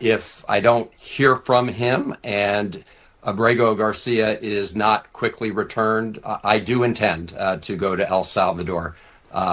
If I don't hear from him and Abrego Garcia is not quickly returned, I do intend to go to El Salvador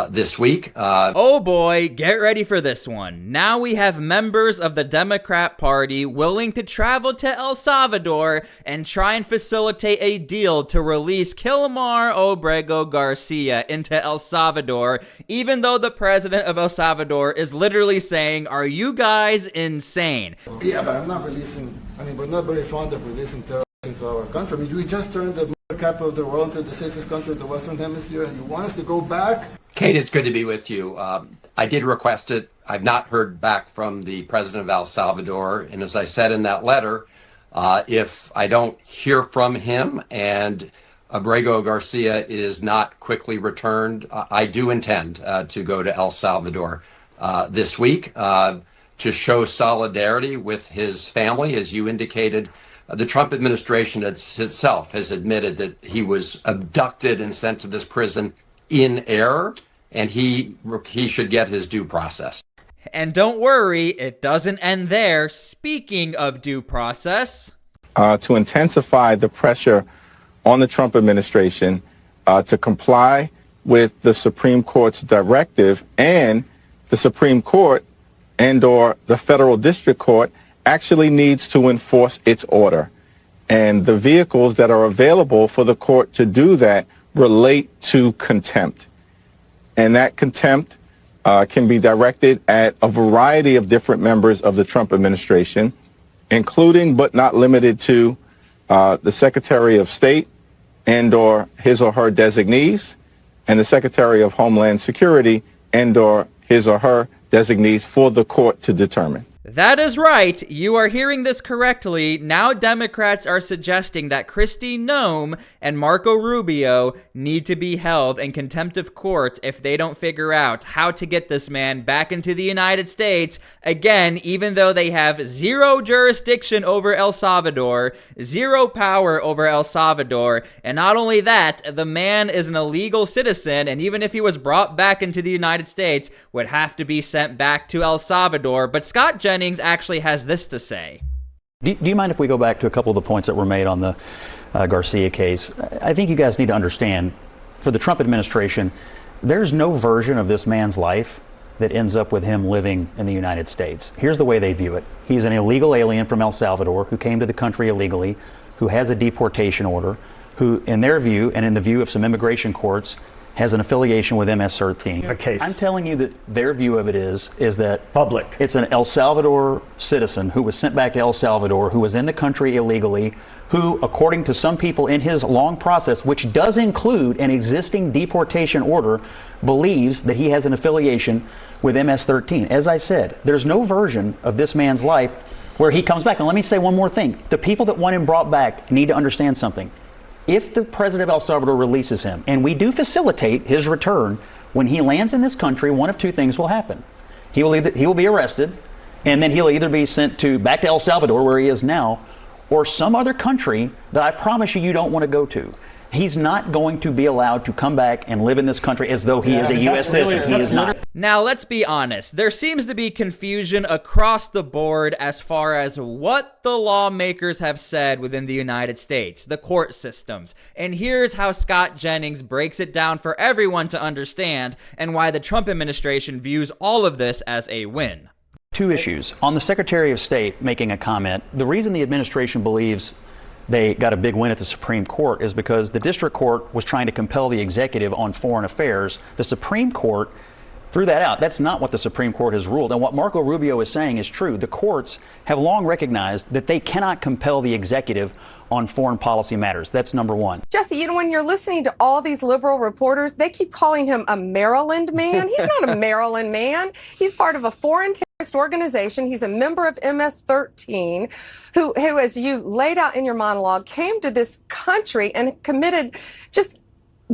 this week. Oh boy, get ready for this one. Now we have members of the Democrat Party willing to travel to El Salvador and try and facilitate a deal to release Kilmar Abrego Garcia into El Salvador, even though the president of El Salvador is literally saying, "Are you guys insane?" Yeah, but I'm not releasing, we're not very fond of releasing terrorists into our country. We just turned the capital of the world into the safest country of the Western Hemisphere, and you want us to go back? Kate, it's good to be with you. I did request it. I've not heard back from the president of El Salvador. And as I said in that letter, if I don't hear from him and Abrego Garcia is not quickly returned, I do intend to go to El Salvador this week to show solidarity with his family. As you indicated, the Trump administration itself has admitted that he was abducted and sent to this prison in error, and he should get his due process. And don't worry, it doesn't end there. Speaking of due process, to intensify the pressure on the Trump administration to comply with the Supreme Court's directive, and the Supreme Court and/or the federal district court actually needs to enforce its order. And the vehicles that are available for the court to do that relate to contempt. And that contempt can be directed at a variety of different members of the Trump administration, including but not limited to the Secretary of State and/or his or her designees, and the Secretary of Homeland Security and/or his or her designees for the court to determine. That is right. You are hearing this correctly. Now Democrats are suggesting that Kristi Noem and Marco Rubio need to be held in contempt of court if they don't figure out how to get this man back into the United States. Again, even though they have zero jurisdiction over El Salvador, zero power over El Salvador, and not only that, the man is an illegal citizen, and even if he was brought back into the United States, would have to be sent back to El Salvador. But Scott Jennings actually has this to say. Do you mind if we go back to a couple of the points that were made on the Garcia case? I think you guys need to understand, for the Trump administration, there's no version of this man's life that ends up with him living in the United States. Here's the way they view it. He's an illegal alien from El Salvador who came to the country illegally, who has a deportation order, who, in their view, and in the view of some immigration courts, has an affiliation with MS-13. The case. I'm telling you that their view of it is that public. It's an El Salvador citizen who was sent back to El Salvador, who was in the country illegally, who, according to some people in his long process, which does include an existing deportation order, believes that he has an affiliation with MS-13. As I said, there's no version of this man's life where he comes back. And let me say one more thing. The people that want him brought back need to understand something. If the president of El Salvador releases him, and we do facilitate his return, when he lands in this country, one of two things will happen. He will be arrested, and then he'll either be sent back to El Salvador, where he is now, or some other country that I promise you don't want to go to. He's not going to be allowed to come back and live in this country as though he is a U.S. citizen. He is not. Now, let's be honest. There seems to be confusion across the board as far as what the lawmakers have said within the United States, the court systems. And here's how Scott Jennings breaks it down for everyone to understand, and why the Trump administration views all of this as a win. Two issues. On the Secretary of State making a comment, the reason the administration believes they got a big win at the Supreme Court is because the district court was trying to compel the executive on foreign affairs. The Supreme Court threw that out. That's not what the Supreme Court has ruled. And what Marco Rubio is saying is true. The courts have long recognized that they cannot compel the executive on foreign policy matters. That's number one. Jesse, when you're listening to all these liberal reporters, they keep calling him a Maryland man. He's not a Maryland man. He's part of a foreign terrorist organization. He's a member of MS-13, who, as you laid out in your monologue, came to this country and committed just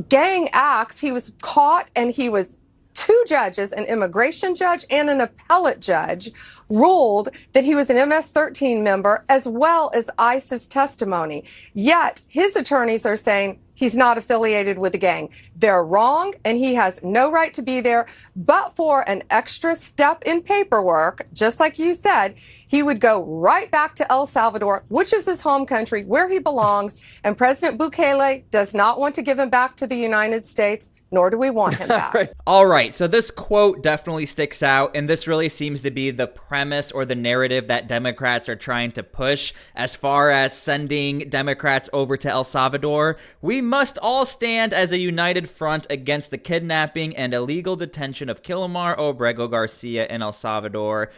gang acts. He was caught and he was two judges, an immigration judge and an appellate judge, ruled that he was an MS-13 member as well as ICE's testimony. Yet his attorneys are saying he's not affiliated with the gang. They're wrong, and he has no right to be there. But for an extra step in paperwork, just like you said, he would go right back to El Salvador, which is his home country, where he belongs. And President Bukele does not want to give him back to the United States, nor do we want him back. All right, so this quote definitely sticks out, and this really seems to be the premise or the narrative that Democrats are trying to push as far as sending Democrats over to El Salvador. We must all stand as a united front against the kidnapping and illegal detention of Kilomar Obrego Garcia in El Salvador.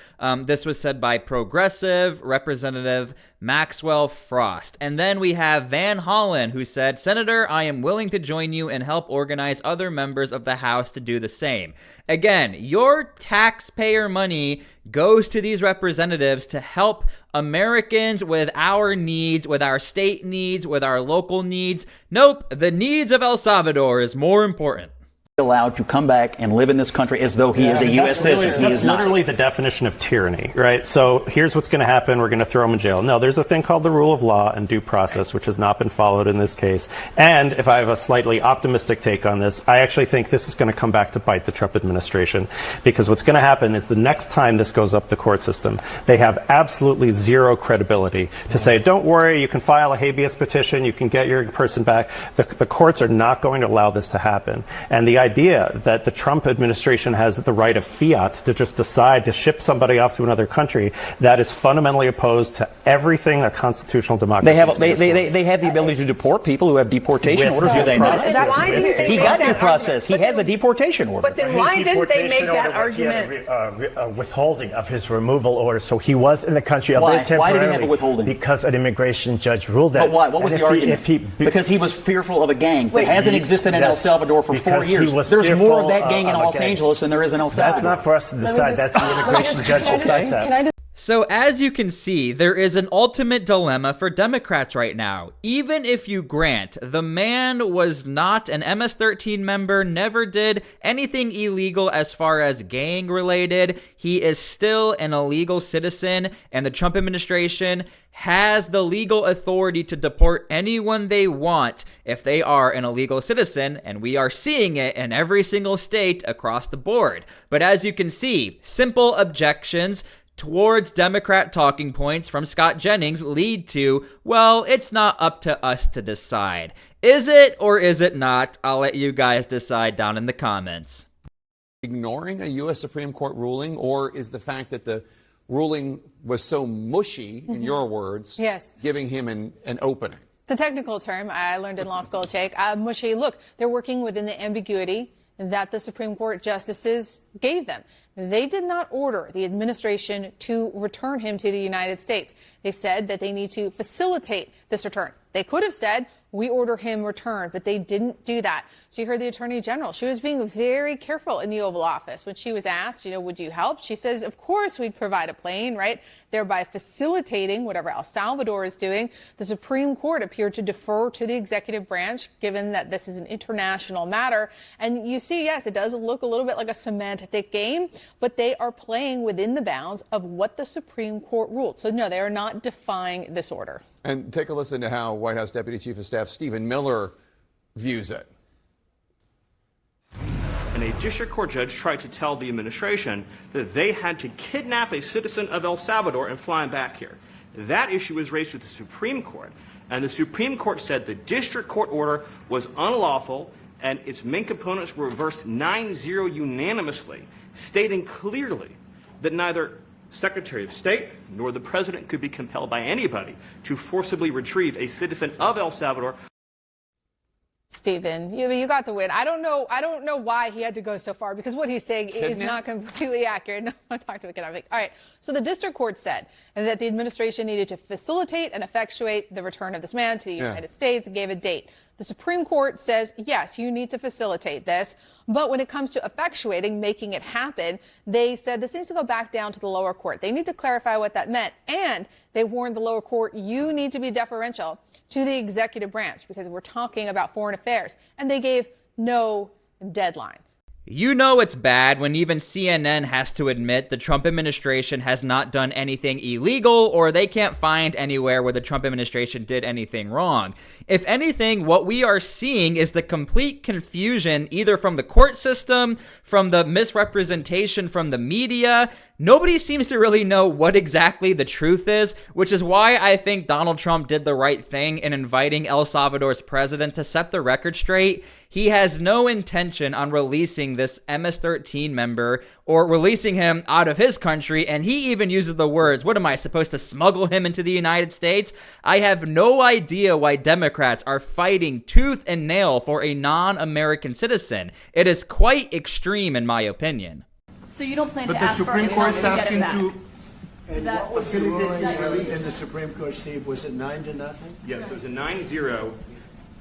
This was said by Progressive Representative Maxwell Frost. And then we have Van Hollen, who said, "Senator, I am willing to join you and help organize other members of the House to do the same." Again, your taxpayer money goes to these representatives to help Americans with our needs, with our state needs, with our local needs. Nope, the needs of El Salvador is more important. Allowed to come back and live in this country as though he is a U.S. citizen. That's literally the definition of tyranny, right? So here's what's going to happen. We're going to throw him in jail. No, there's a thing called the rule of law and due process, which has not been followed in this case. And if I have a slightly optimistic take on this, I actually think this is going to come back to bite the Trump administration, because what's going to happen is the next time this goes up the court system, they have absolutely zero credibility to say, don't worry, you can file a habeas petition, you can get your person back. The courts are not going to allow this to happen. And the idea that the Trump administration has the right of fiat to just decide to ship somebody off to another country, that is fundamentally opposed to everything a constitutional democracy They have the ability to deport people who have deportation orders, do they not? He got due process. He has a deportation order. But then why didn't they make that argument? Withholding of his removal order, so he was in the country. Why did he have a withholding? Because an immigration judge ruled that. But why? What was the argument? Because he was fearful of a gang that hasn't existed in El Salvador for 4 years. There's more of that gang in Los Angeles than there is in El Salvador. That's not for us to decide. That's the immigration judge decides that. So as you can see, there is an ultimate dilemma for Democrats right now. Even if you grant the man was not an MS-13 member, never did anything illegal as far as gang related, he is still an illegal citizen, and the Trump administration has the legal authority to deport anyone they want if they are an illegal citizen, and we are seeing it in every single state across the board. But as you can see, simple objections towards Democrat talking points from Scott Jennings lead to, well, it's not up to us to decide. Is it or is it not? I'll let you guys decide down in the comments. Ignoring a U.S. Supreme Court ruling, or is the fact that the ruling was so mushy, in your words, giving him an opening? It's a technical term I learned in law school, Jake. Mushy, look, they're working within the ambiguity that the Supreme Court justices gave them. They did not order the administration to return him to the United States. They said that they need to facilitate this return. They could have said, we order him returned, but they didn't do that. So you heard the Attorney General. She was being very careful in the Oval Office. When she was asked, would you help? She says, of course we'd provide a plane, right? Thereby facilitating whatever El Salvador is doing. The Supreme Court appeared to defer to the executive branch, given that this is an international matter. And you see, yes, it does look a little bit like a semantic game, but they are playing within the bounds of what the Supreme Court ruled. So no, they are not defying this order. And take a listen to how White House Deputy Chief of Staff Stephen Miller views it. And a district court judge tried to tell the administration that they had to kidnap a citizen of El Salvador and fly him back here. That issue was raised with the Supreme Court, and the Supreme Court said the district court order was unlawful, and its main components were reversed 9-0 unanimously, stating clearly that neither Secretary of State nor the President could be compelled by anybody to forcibly retrieve a citizen of El Salvador. Stephen, you got the win. I don't know why he had to go so far, because what he's saying is not completely accurate. No, I'm talking to the kidnapping. All right. So the district court said that the administration needed to facilitate and effectuate the return of this man to the United States and gave a date. The Supreme Court says, yes, you need to facilitate this. But when it comes to effectuating, making it happen, they said this needs to go back down to the lower court. They need to clarify what that meant. And they warned the lower court, you need to be deferential to the executive branch because we're talking about foreign affairs. And they gave no deadline. You know it's bad when even CNN has to admit the Trump administration has not done anything illegal, or they can't find anywhere where the Trump administration did anything wrong. If anything, what we are seeing is the complete confusion either from the court system, from the misrepresentation from the media. Nobody seems to really know what exactly the truth is, which is why I think Donald Trump did the right thing in inviting El Salvador's president to set the record straight. He has no intention on releasing this MS-13 member or releasing him out of his country, and he even uses the words, what am I supposed to smuggle him into the United States? I have no idea why Democrats are fighting tooth and nail for a non-American citizen. It is quite extreme in my opinion. So you don't plan to ask for anything to get him back? And what was the ruling in the Supreme Court, Steve? Was it 9-0? Yes, it was a 9-0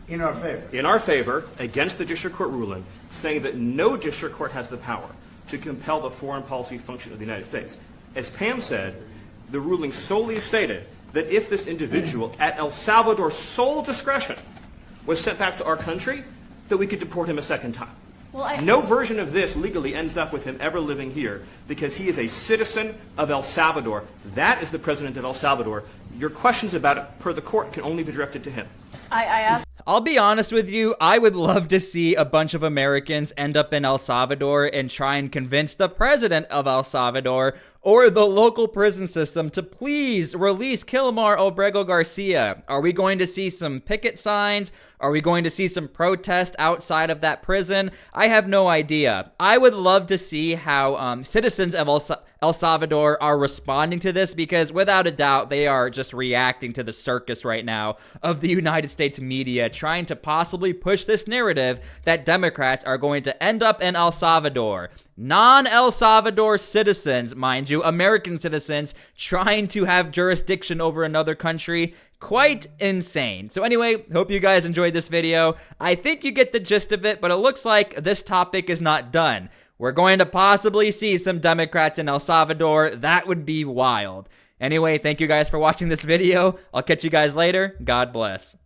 in our favor. In our favor, against the district court ruling, saying that no district court has the power to compel the foreign policy function of the United States. As Pam said, the ruling solely stated that if this individual, at El Salvador's sole discretion, was sent back to our country, that we could deport him a second time. Well, no version of this legally ends up with him ever living here because he is a citizen of El Salvador. That is the president of El Salvador. Your questions about it, per the court, can only be directed to him. I asked. I'll be honest with you, I would love to see a bunch of Americans end up in El Salvador and try and convince the president of El Salvador or the local prison system to please release Kilmar Obrego Garcia. Are we going to see some picket signs? Are we going to see some protest outside of that prison? I have no idea. I would love to see how citizens of El Salvador are responding to this, because without a doubt, they are just reacting to the circus right now of the United States media trying to possibly push this narrative that Democrats are going to end up in El Salvador. Non-El Salvador citizens, mind you, American citizens, trying to have jurisdiction over another country. Quite insane. So anyway, hope you guys enjoyed this video. I think you get the gist of it, but it looks like this topic is not done. We're going to possibly see some Democrats in El Salvador. That would be wild. Anyway, thank you guys for watching this video. I'll catch you guys later. God bless.